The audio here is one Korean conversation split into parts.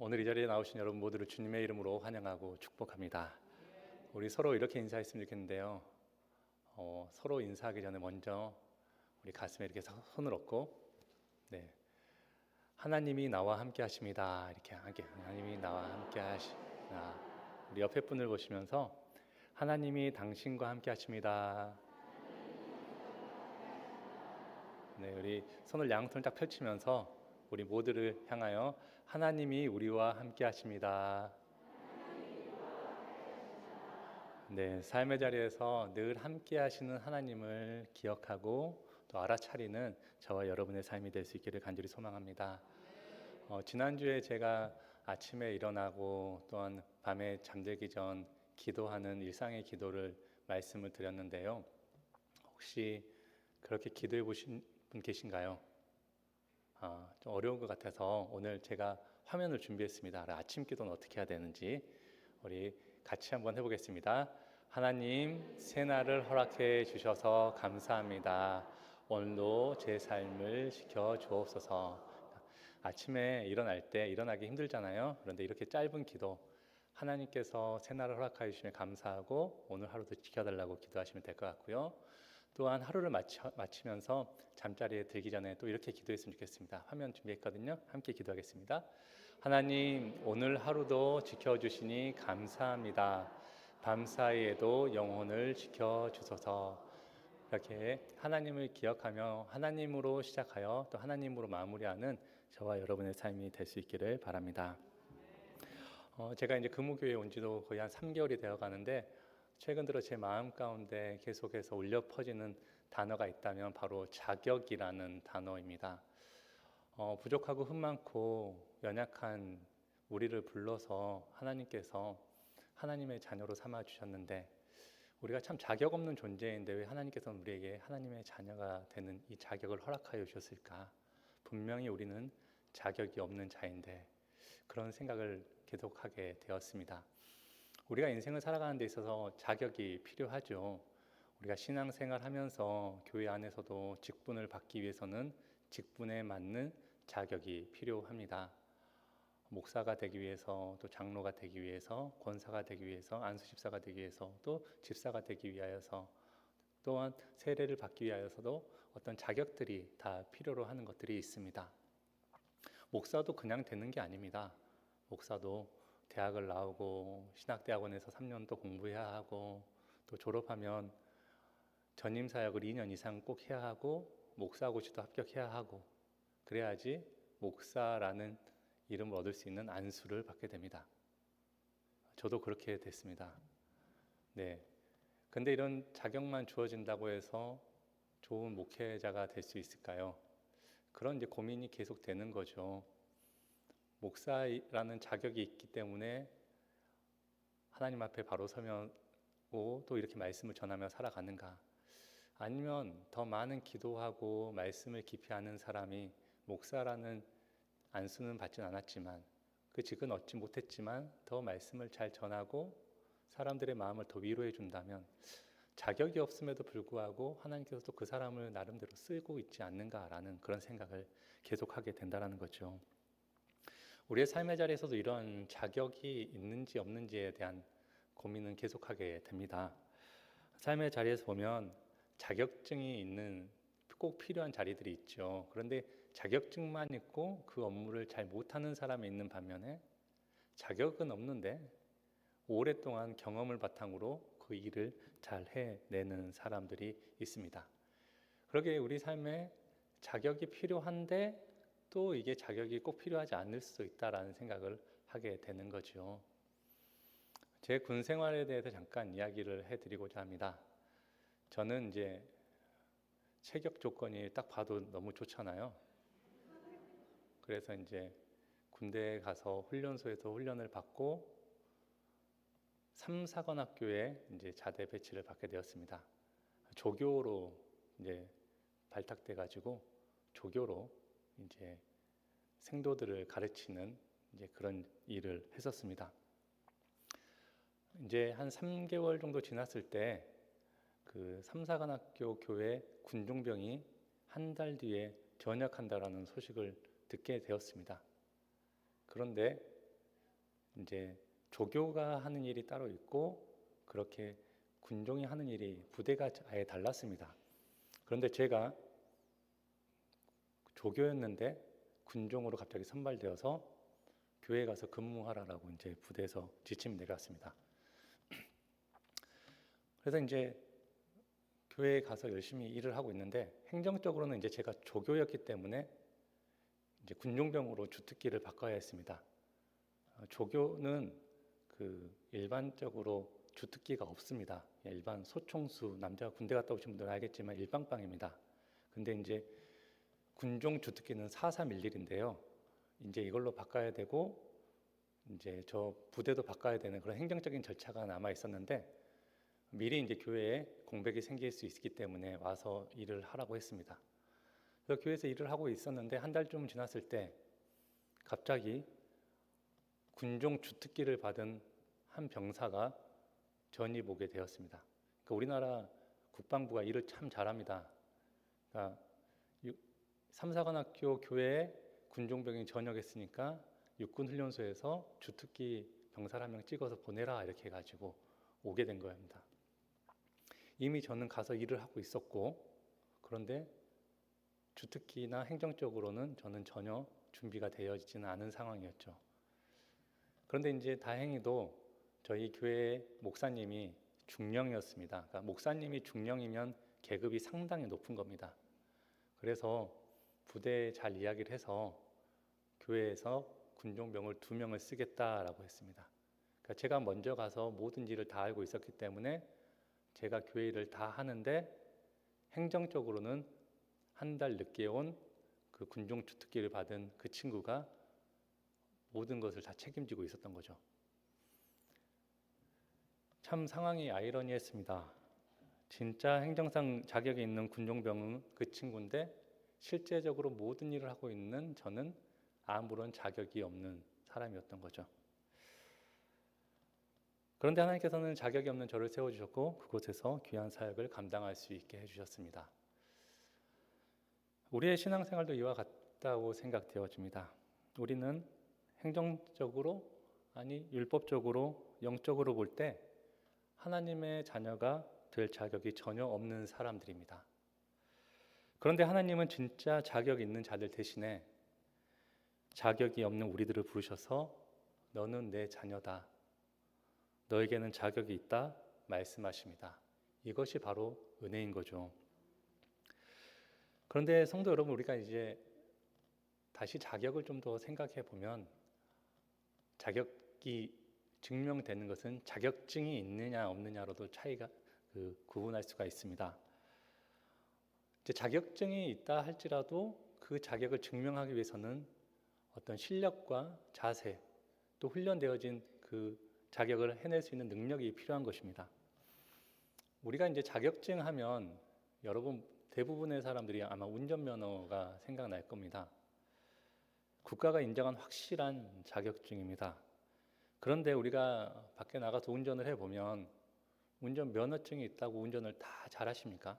오늘 이 자리에 나오신 여러분 모두를 주님의 이름으로 환영하고 축복합니다. 우리 서로 이렇게 인사했으면 좋겠는데요. 서로 인사하기 전에 먼저 우리 가슴에 이렇게 손을 얹고, 네, 하나님이 나와 함께 하십니다. 이렇게 함께, 하나님이 나와 함께 하십니다. 우리 옆에 분을 보시면서 하나님이 당신과 함께 하십니다. 네, 우리 손을 양손을 딱 펼치면서 우리 모두를 향하여 하나님이 우리와 함께 하십니다. 네, 삶의 자리에서 늘 함께 하시는 하나님을 기억하고 또 알아차리는 저와 여러분의 삶이 될 수 있기를 간절히 소망합니다. 지난주에 제가 아침에 일어나고 또한 밤에 잠들기 전 기도하는 일상의 기도를 말씀을 드렸는데요. 혹시 그렇게 기도해 보신 분 계신가요? 좀 어려운 것 같아서 오늘 제가 화면을 준비했습니다. 아침 기도는 어떻게 해야 되는지 우리 같이 한번 해보겠습니다. 하나님, 새날을 허락해 주셔서 감사합니다. 오늘도 제 삶을 지켜 주옵소서. 아침에 일어날 때 일어나기 힘들잖아요. 그런데 이렇게 짧은 기도, 하나님께서 새날을 허락해 주시면 감사하고 오늘 하루도 지켜달라고 기도하시면 될 것 같고요. 또한 하루를 마치면서 잠자리에 들기 전에 또 이렇게 기도했으면 좋겠습니다. 화면 준비했거든요. 함께 기도하겠습니다. 하나님, 오늘 하루도 지켜주시니 감사합니다. 밤사이에도 영혼을 지켜주소서. 이렇게 하나님을 기억하며 하나님으로 시작하여 또 하나님으로 마무리하는 저와 여러분의 삶이 될 수 있기를 바랍니다. 제가 이제 금호교회에 온 지도 거의 한 3개월이 되어 가는데 최근 들어 제 마음 가운데 계속해서 울려 퍼지는 단어가 있다면 바로 자격이라는 단어입니다. 부족하고 흠 많고 연약한 우리를 불러서 하나님께서 하나님의 자녀로 삼아 주셨는데 우리가 참 자격 없는 존재인데 왜 하나님께서는 우리에게 하나님의 자녀가 되는 이 자격을 허락하여 주셨을까? 분명히 우리는 자격이 없는 자인데 그런 생각을 계속하게 되었습니다. 우리가 인생을 살아가는 데 있어서 자격이 필요하죠. 우리가 신앙생활 하면서 교회 안에서도 직분을 받기 위해서는 직분에 맞는 자격이 필요합니다. 목사가 되기 위해서, 또 장로가 되기 위해서, 권사가 되기 위해서, 안수집사가 되기 위해서, 또 집사가 되기 위하여서, 또한 세례를 받기 위하여서도 어떤 자격들이 다 필요로 하는 것들이 있습니다. 목사도 그냥 되는 게 아닙니다. 목사도 대학을 나오고 신학대학원에서 3년 또 공부해야 하고 또 졸업하면 전임 사역을 2년 이상 꼭 해야 하고 목사고시도 합격해야 하고 그래야지 목사라는 이름을 얻을 수 있는 안수를 받게 됩니다. 저도 그렇게 됐습니다. 네. 근데 이런 자격만 주어진다고 해서 좋은 목회자가 될 수 있을까요? 그런 이제 고민이 계속 되는 거죠. 목사라는 자격이 있기 때문에 하나님 앞에 바로 서면고 또 이렇게 말씀을 전하며 살아가는가? 아니면 더 많은 기도하고 말씀을 깊이 아는 사람이 목사라는 안수는 받진 않았지만 그 직은 얻지 못했지만 더 말씀을 잘 전하고 사람들의 마음을 더 위로해 준다면 자격이 없음에도 불구하고 하나님께서 또 그 사람을 나름대로 쓰고 있지 않는가라는 그런 생각을 계속하게 된다는 거죠. 우리의 삶의 자리에서도 이런 자격이 있는지 없는지에 대한 고민은 계속하게 됩니다. 삶의 자리에서 보면 자격증이 있는 꼭 필요한 자리들이 있죠. 그런데 자격증만 있고 그 업무를 잘 못하는 사람이 있는 반면에 자격은 없는데 오랫동안 경험을 바탕으로 그 일을 잘 해내는 사람들이 있습니다. 그러게 우리 삶에 자격이 필요한데 또 이게 자격이 꼭 필요하지 않을 수도 있다라는 생각을 하게 되는 거죠. 제 군 생활에 대해서 잠깐 이야기를 해드리고자 합니다. 저는 이제 체격 조건이 딱 봐도 너무 좋잖아요. 그래서 이제 군대에 가서 훈련소에서 훈련을 받고 삼사관학교에 이제 자대 배치를 받게 되었습니다. 조교로 이제 발탁돼 가지고 조교로 이제 생도들을 가르치는 이제 그런 일을 했었습니다. 이제 한 3개월 정도 지났을 때 그 삼사관학교 교회 군종병이 한 달 뒤에 전역한다라는 소식을 듣게 되었습니다. 그런데 이제 조교가 하는 일이 따로 있고 그렇게 군종이 하는 일이 부대가 아예 달랐습니다. 그런데 제가 조교였는데 군종으로 갑자기 선발되어서 교회에 가서 근무하라라고 이제 부대에서 지침이 내려왔습니다. 그래서 이제 교회에 가서 열심히 일을 하고 있는데 행정적으로는 이제 제가 조교였기 때문에 이제 군종병으로 주특기를 바꿔야 했습니다. 조교는 그 일반적으로 주특기가 없습니다. 일반 소총수, 남자가 군대 갔다 오신 분들은 알겠지만 일방방입니다. 근데 이제 군종 주특기는 44mm1인데요. 이제 이걸로 바꿔야 되고 이제 저 부대도 바꿔야 되는 그런 행정적인 절차가 남아 있었는데 미리 이제 교회에 공백이 생길 수 있기 때문에 와서 일을 하라고 했습니다. 그래서 교회에서 일을 하고 있었는데 한 달쯤 지났을 때 갑자기 군종 주특기를 받은 한 병사가 전입 오게 되었습니다. 그러니까 우리나라 국방부가 일을 참 잘합니다. 그러니까 삼사관학교 교회에 군종병이 전역했으니까 육군훈련소에서 주특기 병사를 한 명 찍어서 보내라 이렇게 해가지고 오게 된 겁니다. 이미 저는 가서 일을 하고 있었고 그런데 주특기나 행정적으로는 저는 전혀 준비가 되어 있지는 않은 상황이었죠. 그런데 이제 다행히도 저희 교회 목사님이 중령이었습니다. 그러니까 목사님이 중령이면 계급이 상당히 높은 겁니다. 그래서 부대에 잘 이야기를 해서 교회에서 군종병을 2명을 쓰겠다라고 했습니다. 그러니까 제가 먼저 가서 모든 일을 다 알고 있었기 때문에 제가 교회 일을 다 하는데 행정적으로는 한 달 늦게 온 그 군종 주특기를 받은 그 친구가 모든 것을 다 책임지고 있었던 거죠. 참 상황이 아이러니했습니다. 진짜 행정상 자격이 있는 군종병은 그 친구인데 실제적으로 모든 일을 하고 있는 저는 아무런 자격이 없는 사람이었던 거죠. 그런데 하나님께서는 자격이 없는 저를 세워주셨고 그곳에서 귀한 사역을 감당할 수 있게 해주셨습니다. 우리의 신앙생활도 이와 같다고 생각되어집니다. 우리는 행정적으로 아니 율법적으로 영적으로 볼 때 하나님의 자녀가 될 자격이 전혀 없는 사람들입니다. 그런데 하나님은 진짜 자격 있는 자들 대신에 자격이 없는 우리들을 부르셔서 너는 내 자녀다. 너에게는 자격이 있다 말씀하십니다. 이것이 바로 은혜인 거죠. 그런데 성도 여러분, 우리가 이제 다시 자격을 좀 더 생각해 보면 자격이 증명되는 것은 자격증이 있느냐 없느냐로도 차이가 구분할 수가 있습니다. 이제 자격증이 있다 할지라도 그 자격을 증명하기 위해서는 어떤 실력과 자세 또 훈련되어진 그 자격을 해낼 수 있는 능력이 필요한 것입니다. 우리가 이제 자격증 하면 여러분 대부분의 사람들이 아마 운전면허가 생각날 겁니다. 국가가 인정한 확실한 자격증입니다. 그런데 우리가 밖에 나가서 운전을 해보면 운전면허증이 있다고 운전을 다 잘하십니까?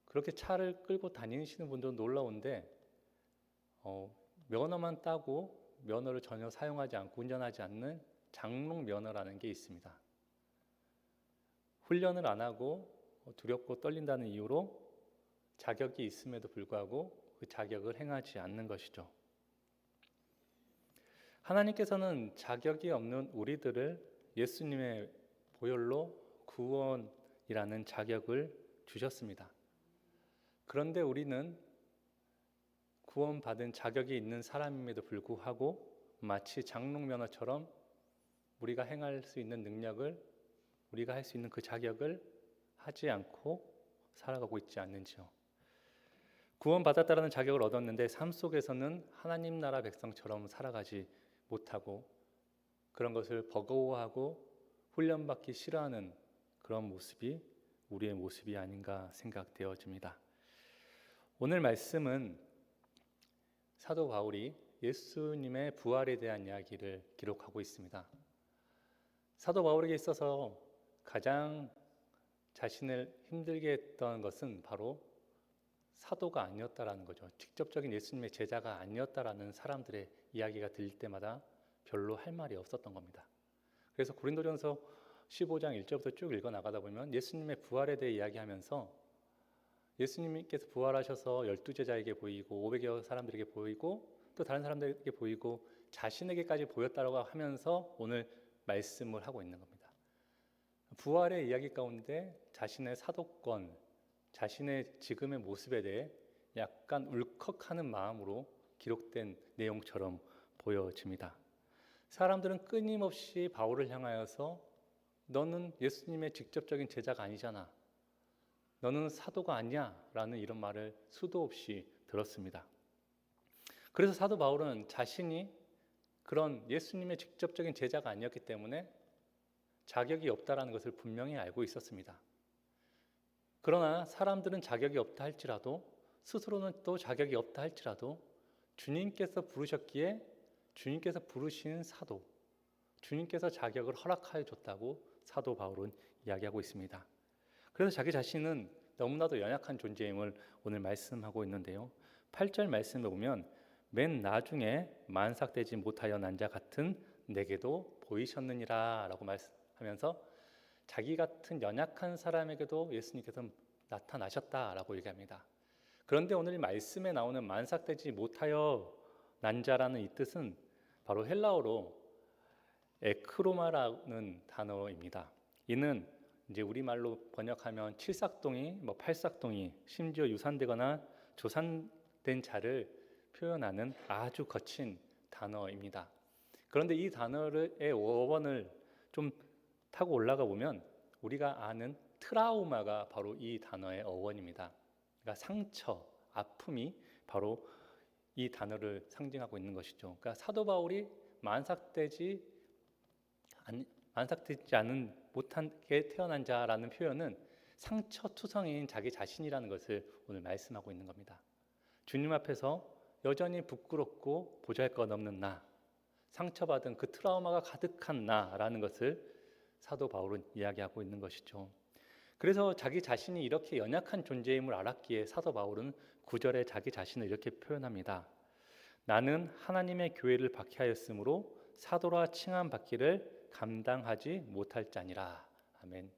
그렇게 차를 끌고 다니시는 분들은 놀라운데 면허만 따고 면허를 전혀 사용하지 않고 운전하지 않는 장롱 면허라는 게 있습니다. 훈련을 안 하고 두렵고 떨린다는 이유로 자격이 있음에도 불구하고 그 자격을 행하지 않는 것이죠. 하나님께서는 자격이 없는 우리들을 예수님의 보혈로 구원이라는 자격을 주셨습니다. 그런데 우리는 구원받은 자격이 있는 사람임에도 불구하고 마치 장롱면허처럼 우리가 행할 수 있는 능력을 우리가 할 수 있는 그 자격을 하지 않고 살아가고 있지 않는지요. 구원받았다라는 자격을 얻었는데 삶 속에서는 하나님 나라 백성처럼 살아가지 못하고 그런 것을 버거워하고 훈련받기 싫어하는 그런 모습이 우리의 모습이 아닌가 생각되어집니다. 오늘 말씀은 사도 바울이 예수님의 부활에 대한 이야기를 기록하고 있습니다. 사도 바울에게 있어서 가장 자신을 힘들게 했던 것은 바로 사도가 아니었다라는 거죠. 직접적인 예수님의 제자가 아니었다라는 사람들의 이야기가 들릴 때마다 별로 할 말이 없었던 겁니다. 그래서 고린도전서 15장 1절부터 쭉 읽어 나가다 보면 예수님의 부활에 대해 이야기하면서 예수님께서 부활하셔서 12제자에게 보이고 500여 사람들에게 보이고 또 다른 사람들에게 보이고 자신에게까지 보였다고 하면서 오늘 말씀을 하고 있는 겁니다. 부활의 이야기 가운데 자신의 사도권, 자신의 지금의 모습에 대해 약간 울컥하는 마음으로 기록된 내용처럼 보여집니다. 사람들은 끊임없이 바울을 향하여서 너는 예수님의 직접적인 제자가 아니잖아, 너는 사도가 아니야 라는 이런 말을 수도 없이 들었습니다. 그래서 사도 바울은 자신이 그런 예수님의 직접적인 제자가 아니었기 때문에 자격이 없다라는 것을 분명히 알고 있었습니다. 그러나 사람들은 자격이 없다 할지라도, 스스로는 또 자격이 없다 할지라도 주님께서 부르셨기에 주님께서 부르신 사도, 주님께서 자격을 허락하여 줬다고 사도 바울은 이야기하고 있습니다. 그래서 자기 자신은 너무나도 연약한 존재임을 오늘 말씀하고 있는데요. 8절 말씀에 보면 맨 나중에 만삭되지 못하여 난 자 같은 내게도 보이셨느니라 라고 말씀하면서 자기 같은 연약한 사람에게도 예수님께서 나타나셨다라고 얘기합니다. 그런데 오늘 이 말씀에 나오는 만삭되지 못하여 난 자라는 이 뜻은 바로 헬라어로 에크로마라는 단어입니다. 이는 이제 우리말로 번역하면 칠삭동이, 팔삭동이, 심지어 유산되거나 조산된 자를 표현하는 아주 거친 단어입니다. 그런데 이 단어의 어원을 좀 타고 올라가 보면 우리가 아는 트라우마가 바로 이 단어의 어원입니다. 그러니까 상처, 아픔이 바로 이 단어를 상징하고 있는 것이죠. 그러니까 사도 바울이 만삭되지 않은 못하게 태어난 자라는 표현은 상처투성인 자기 자신이라는 것을 오늘 말씀하고 있는 겁니다. 주님 앞에서 여전히 부끄럽고 보잘것없는 나, 상처받은 그 트라우마가 가득한 나라는 것을 사도 바울은 이야기하고 있는 것이죠. 그래서 자기 자신이 이렇게 연약한 존재임을 알았기에 사도 바울은 9절에 자기 자신을 이렇게 표현합니다. 나는 하나님의 교회를 박해하였으므로 사도라 칭함받기를 감당하지 못할 자니라. 아멘.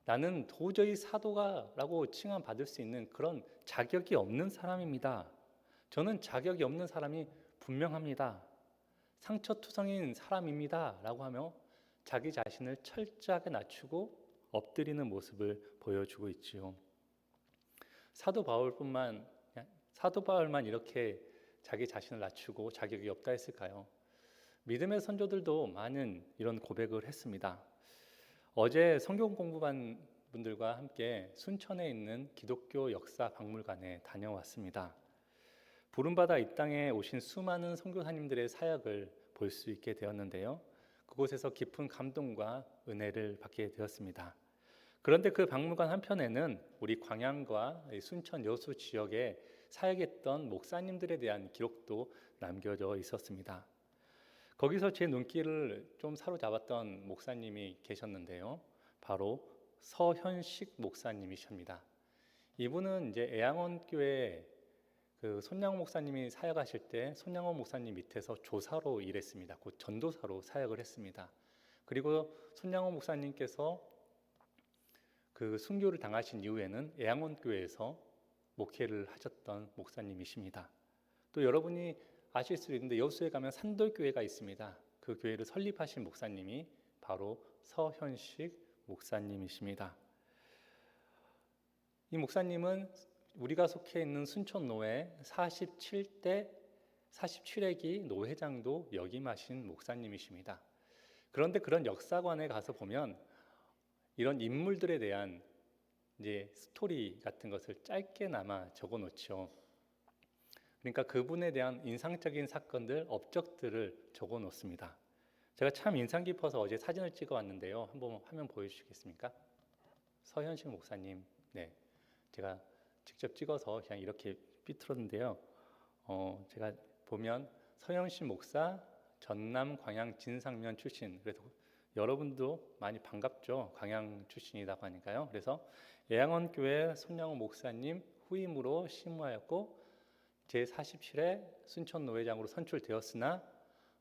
나는 도저히 사도가라고 칭함받을 수 있는 그런 자격이 없는 사람입니다. 저는 자격이 없는 사람이 분명합니다. 상처투성인 사람입니다 라고 하며 자기 자신을 철저하게 낮추고 엎드리는 모습을 보여주고 있지요. 사도 바울만 이렇게 자기 자신을 낮추고 자격이 없다 했을까요? 믿음의 선조들도 많은 이런 고백을 했습니다. 어제 성경 공부반 분들과 함께 순천에 있는 기독교 역사 박물관에 다녀왔습니다. 부름받아 이 땅에 오신 수많은 선교사님들의 사역을 볼 수 있게 되었는데요. 그곳에서 깊은 감동과 은혜를 받게 되었습니다. 그런데 그 박물관 한편에는 우리 광양과 순천 여수 지역에 사역했던 목사님들에 대한 기록도 남겨져 있었습니다. 거기서 제 눈길을 좀 사로잡았던 목사님이 계셨는데요. 바로 서현식 목사님이십니다. 이분은 이제 애양원교회 그 손양호 목사님이 사역하실 때 손양호 목사님 밑에서 조사로 일했습니다. 곧 전도사로 사역을 했습니다. 그리고 손양호 목사님께서 그 순교를 당하신 이후에는 애양원교회에서 목회를 하셨던 목사님이십니다. 또 여러분이 아실 수 있는데 여수에 가면 산돌교회가 있습니다. 그 교회를 설립하신 목사님이 바로 서현식 목사님이십니다. 이 목사님은 우리가 속해 있는 순천노회 47회기 노회장도 역임하신 목사님이십니다. 그런데 그런 역사관에 가서 보면 이런 인물들에 대한 이제 스토리 같은 것을 짧게나마 적어놓죠. 그러니까 그분에 대한 인상적인 사건들, 업적들을 적어놓습니다. 제가 참 인상 깊어서 어제 사진을 찍어왔는데요. 한번 화면 보여주시겠습니까? 서현식 목사님, 네, 제가 직접 찍어서 그냥 이렇게 삐뚤었는데요. 제가 보면 서현식 목사 전남 광양 진상면 출신. 그래서 여러분도 많이 반갑죠. 광양 출신이라고 하니까요. 그래서 애양원교회 손양호 목사님 후임으로 심무하였고 제47회 순천 노회장으로 선출되었으나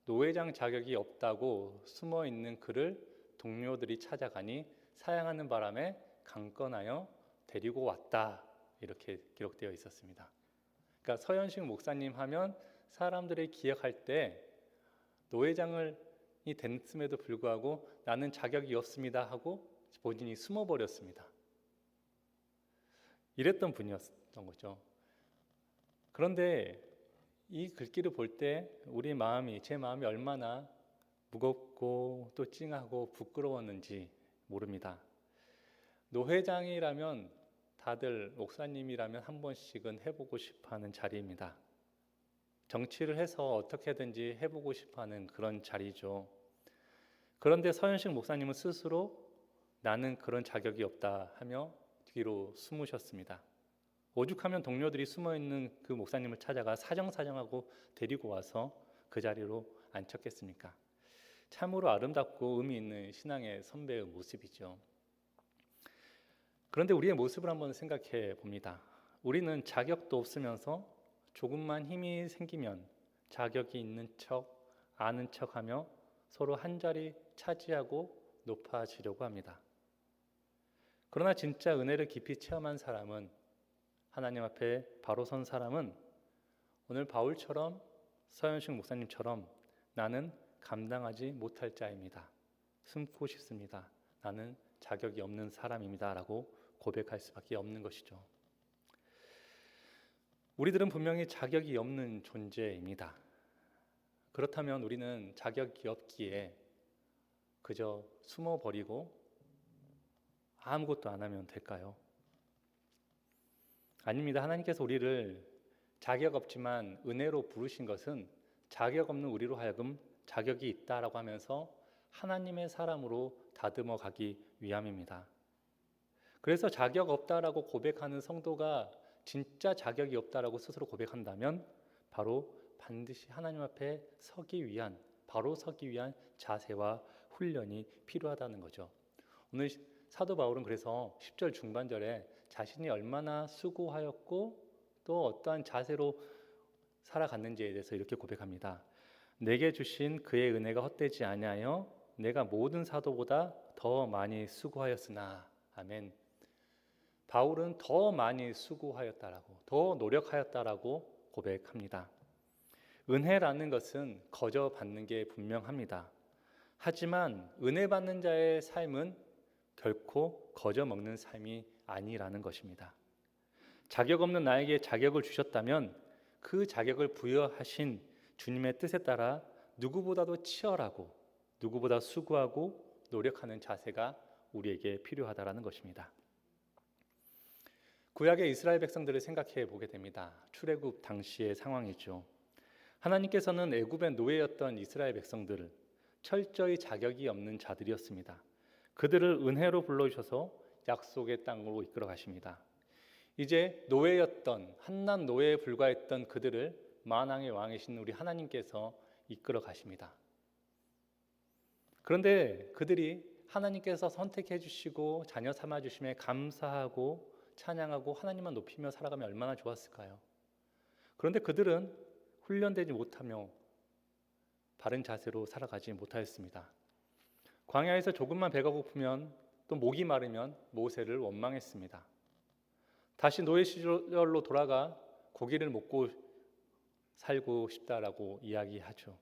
노회장 자격이 없다고 숨어있는 그를 동료들이 찾아가니 사양하는 바람에 강권하여 데리고 왔다, 이렇게 기록되어 있었습니다. 그러니까 서현식 목사님 하면 사람들이 기억할 때 노회장이 됐음에도 불구하고 나는 자격이 없습니다 하고 본인이 숨어버렸습니다. 이랬던 분이었던 거죠. 그런데 이 글귀를 볼 때 우리 마음이, 제 마음이 얼마나 무겁고 또 찡하고 부끄러웠는지 모릅니다. 노회장이라면 다들 목사님이라면 한 번씩은 해보고 싶어하는 자리입니다. 정치를 해서 어떻게든지 해보고 싶어하는 그런 자리죠. 그런데 서현식 목사님은 스스로 나는 그런 자격이 없다 하며 뒤로 숨으셨습니다. 오죽하면 동료들이 숨어있는 그 목사님을 찾아가 사정사정하고 데리고 와서 그 자리로 앉혔겠습니까? 참으로 아름답고 의미 있는 신앙의 선배의 모습이죠. 그런데 우리의 모습을 한번 생각해 봅니다. 우리는 자격도 없으면서 조금만 힘이 생기면 자격이 있는 척, 아는 척하며 서로 한 자리 차지하고 높아지려고 합니다. 그러나 진짜 은혜를 깊이 체험한 사람은, 하나님 앞에 바로 선 사람은 오늘 바울처럼, 서현식 목사님처럼 나는 감당하지 못할 자입니다. 숨고 싶습니다. 나는 자격이 없는 사람입니다 라고 고백할 수밖에 없는 것이죠. 우리들은 분명히 자격이 없는 존재입니다. 그렇다면 우리는 자격이 없기에 그저 숨어버리고 아무것도 안 하면 될까요? 아닙니다. 하나님께서 우리를 자격 없지만 은혜로 부르신 것은 자격 없는 우리로 하여금 자격이 있다라고 하면서 하나님의 사람으로 다듬어 가기 위함입니다. 그래서 자격 없다라고 고백하는 성도가 진짜 자격이 없다라고 스스로 고백한다면 바로 반드시 하나님 앞에 바로 서기 위한 자세와 훈련이 필요하다는 거죠. 오늘 사도 바울은 그래서 10절 중반절에 자신이 얼마나 수고하였고 또 어떠한 자세로 살아갔는지에 대해서 이렇게 고백합니다. 내게 주신 그의 은혜가 헛되지 아니하여 내가 모든 사도보다 더 많이 수고하였으나. 아멘. 바울은 더 많이 수고하였다라고, 더 노력하였다라고 고백합니다. 은혜라는 것은 거저 받는 게 분명합니다. 하지만 은혜 받는 자의 삶은 결코 거저 먹는 삶이 아니라는 것입니다. 자격 없는 나에게 자격을 주셨다면 그 자격을 부여하신 주님의 뜻에 따라 누구보다도 치열하고 누구보다 수고하고 노력하는 자세가 우리에게 필요하다라는 것입니다. 구약의 이스라엘 백성들을 생각해 보게 됩니다. 출애굽 당시의 상황이죠. 하나님께서는 애굽의 노예였던 이스라엘 백성들을 철저히 자격이 없는 자들이었습니다. 그들을 은혜로 불러주셔서 약속의 땅으로 이끌어 가십니다. 이제 노예였던, 한낱 노예에 불과했던 그들을 만왕의 왕이신 우리 하나님께서 이끌어 가십니다. 그런데 그들이 하나님께서 선택해 주시고 자녀 삼아 주심에 감사하고 찬양하고 하나님만 높이며 살아가면 얼마나 좋았을까요? 그런데 그들은 훈련되지 못하며 바른 자세로 살아가지 못하였습니다. 광야에서 조금만 배가 고프면 또 목이 마르면 모세를 원망했습니다. 다시 노예 시절로 돌아가 고기를 먹고 살고 싶다라고 이야기하죠.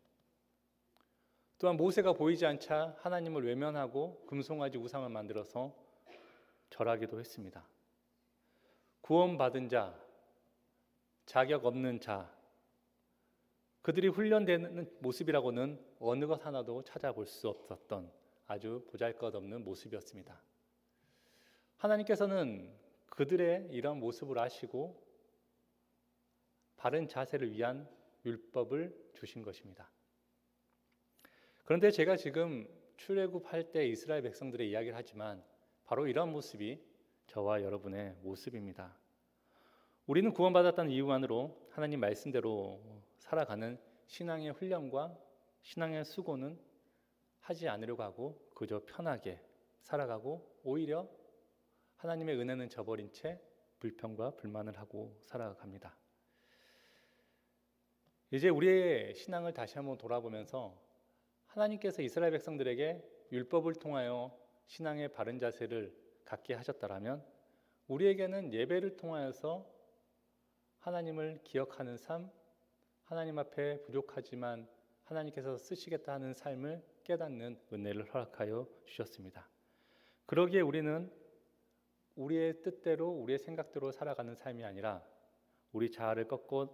또한 모세가 보이지 않자 하나님을 외면하고 금송아지 우상을 만들어서 절하기도 했습니다. 구원받은 자, 자격 없는 자, 그들이 훈련되는 모습이라고는 어느 것 하나도 찾아볼 수 없었던 아주 보잘것없는 모습이었습니다. 하나님께서는 그들의 이런 모습을 아시고 바른 자세를 위한 율법을 주신 것입니다. 그런데 제가 지금 출애굽할 때 이스라엘 백성들의 이야기를 하지만 바로 이런 모습이 저와 여러분의 모습입니다. 우리는 구원받았다는 이유만으로 하나님 말씀대로 살아가는 신앙의 훈련과 신앙의 수고는 하지 않으려고 하고 그저 편하게 살아가고 오히려 하나님의 은혜는 저버린 채 불평과 불만을 하고 살아갑니다. 이제 우리의 신앙을 다시 한번 돌아보면서 하나님께서 이스라엘 백성들에게 율법을 통하여 신앙의 바른 자세를 갖게 하셨다라면 우리에게는 예배를 통하여서 하나님을 기억하는 삶, 하나님 앞에 부족하지만 하나님께서 쓰시겠다 하는 삶을 깨닫는 은혜를 허락하여 주셨습니다. 그러기에 우리는 우리의 뜻대로 우리의 생각대로 살아가는 삶이 아니라 우리 자아를 꺾고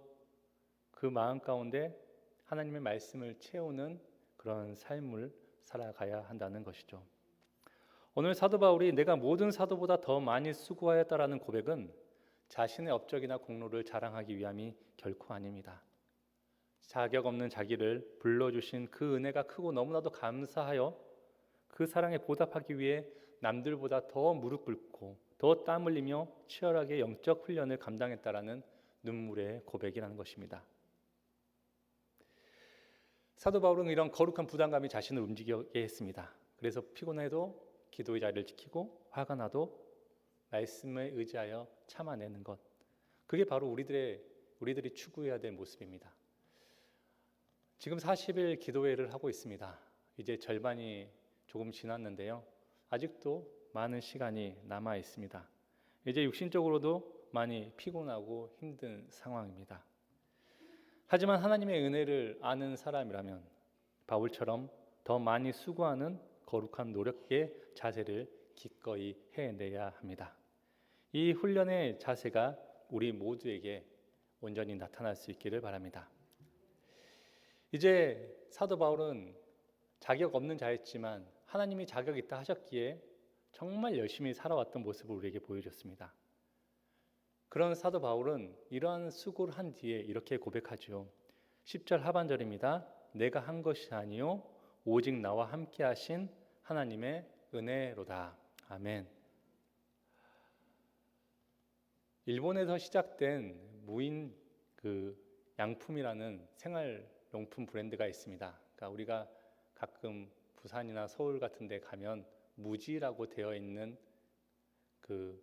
그 마음 가운데 하나님의 말씀을 채우는 그런 삶을 살아가야 한다는 것이죠. 오늘 사도 바울이 내가 모든 사도보다 더 많이 수고하였다라는 고백은 자신의 업적이나 공로를 자랑하기 위함이 결코 아닙니다. 자격 없는 자기를 불러주신 그 은혜가 크고 너무나도 감사하여 그 사랑에 보답하기 위해 남들보다 더 무릎 꿇고 더 땀 흘리며 치열하게 영적 훈련을 감당했다라는 눈물의 고백이라는 것입니다. 사도 바울은 이런 거룩한 부담감이 자신을 움직이게 했습니다. 그래서 피곤해도 기도의 자리를 지키고 화가 나도 말씀에 의지하여 참아내는 것, 그게 바로 우리들이 추구해야 될 모습입니다. 지금 40일 기도회를 하고 있습니다. 이제 절반이 조금 지났는데요. 아직도 많은 시간이 남아 있습니다. 이제 육신적으로도 많이 피곤하고 힘든 상황입니다. 하지만 하나님의 은혜를 아는 사람이라면 바울처럼 더 많이 수고하는 거룩한 노력의 자세를 기꺼이 해내야 합니다. 이 훈련의 자세가 우리 모두에게 온전히 나타날 수 있기를 바랍니다. 이제 사도 바울은 자격 없는 자였지만 하나님이 자격 있다 하셨기에 정말 열심히 살아왔던 모습을 우리에게 보여줬습니다. 그런 사도 바울은 이러한 수고를 한 뒤에 이렇게 고백하죠. 10절 하반절입니다. 내가 한 것이 아니요 오직 나와 함께 하신 하나님의 은혜로다. 아멘. 일본에서 시작된 무인 양품이라는 생활용품 브랜드가 있습니다. 그러니까 우리가 가끔 부산이나 서울 같은 데 가면 무지라고 되어 있는 그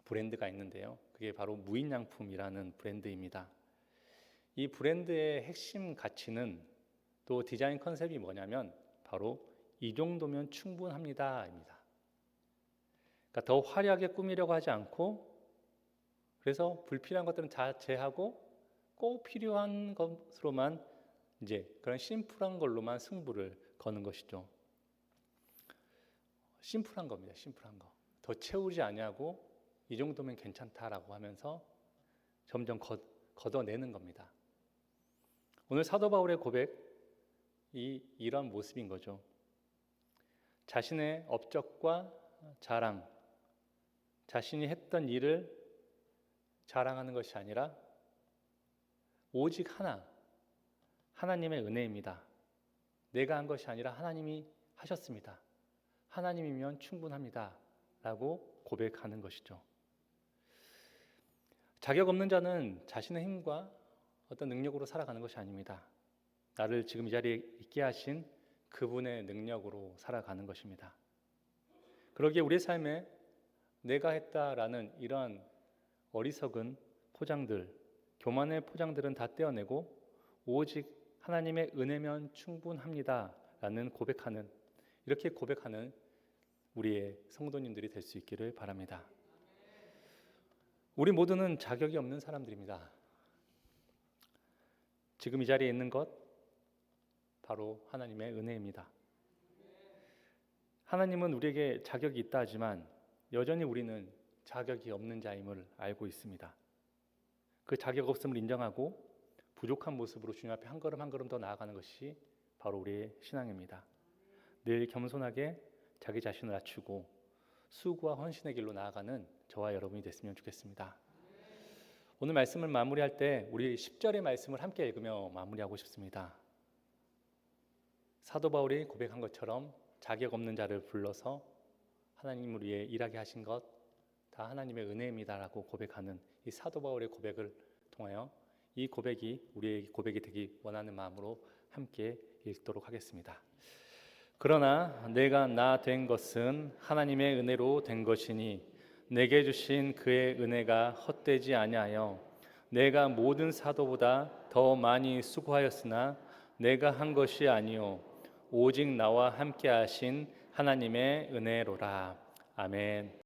브랜드가 있는데요. 그게 바로 무인양품이라는 브랜드입니다. 이 브랜드의 핵심 가치는 또 디자인 컨셉이 뭐냐면 바로 이 정도면 충분합니다 입니다. 그러니까 더 화려하게 꾸미려고 하지 않고 그래서 불필요한 것들은 다 제하고 꼭 필요한 것으로만 이제 그런 심플한 걸로만 승부를 거는 것이죠. 심플한 겁니다. 심플한 거. 더 채우지 아니하고 이 정도면 괜찮다라고 하면서 점점 걷어내는 겁니다. 오늘 사도 바울의 고백이 이런 모습인 거죠. 자신의 업적과 자랑, 자신이 했던 일을 자랑하는 것이 아니라 오직 하나님의 은혜입니다. 내가 한 것이 아니라 하나님이 하셨습니다. 하나님이면 충분합니다 라고 고백하는 것이죠. 자격 없는 자는 자신의 힘과 어떤 능력으로 살아가는 것이 아닙니다. 나를 지금 이 자리에 있게 하신 그분의 능력으로 살아가는 것입니다. 그러기에 우리의 삶에 내가 했다라는 이러한 어리석은 포장들, 교만의 포장들은 다 떼어내고 오직 하나님의 은혜면 충분합니다 라는 이렇게 고백하는 우리의 성도님들이 될 수 있기를 바랍니다. 우리 모두는 자격이 없는 사람들입니다. 지금 이 자리에 있는 것 바로 하나님의 은혜입니다. 하나님은 우리에게 자격이 있다 하지만 여전히 우리는 자격이 없는 자임을 알고 있습니다. 그 자격 없음을 인정하고 부족한 모습으로 주님 앞에 한 걸음 한 걸음 더 나아가는 것이 바로 우리의 신앙입니다. 늘 겸손하게 자기 자신을 낮추고 수고와 헌신의 길로 나아가는 저와 여러분이 됐으면 좋겠습니다. 오늘 말씀을 마무리할 때 우리 10절의 말씀을 함께 읽으며 마무리하고 싶습니다. 사도 바울이 고백한 것처럼 자격 없는 자를 불러서 하나님을 위해 일하게 하신 것 다 하나님의 은혜입니다라고 고백하는 이 사도 바울의 고백을 통하여 이 고백이 우리의 고백이 되기 원하는 마음으로 함께 읽도록 하겠습니다. 그러나 내가 나 된 것은 하나님의 은혜로 된 것이니 내게 주신 그의 은혜가 헛되지 아니하여 내가 모든 사도보다 더 많이 수고하였으나 내가 한 것이 아니요 오직 나와 함께 하신 하나님의 은혜로라. 아멘.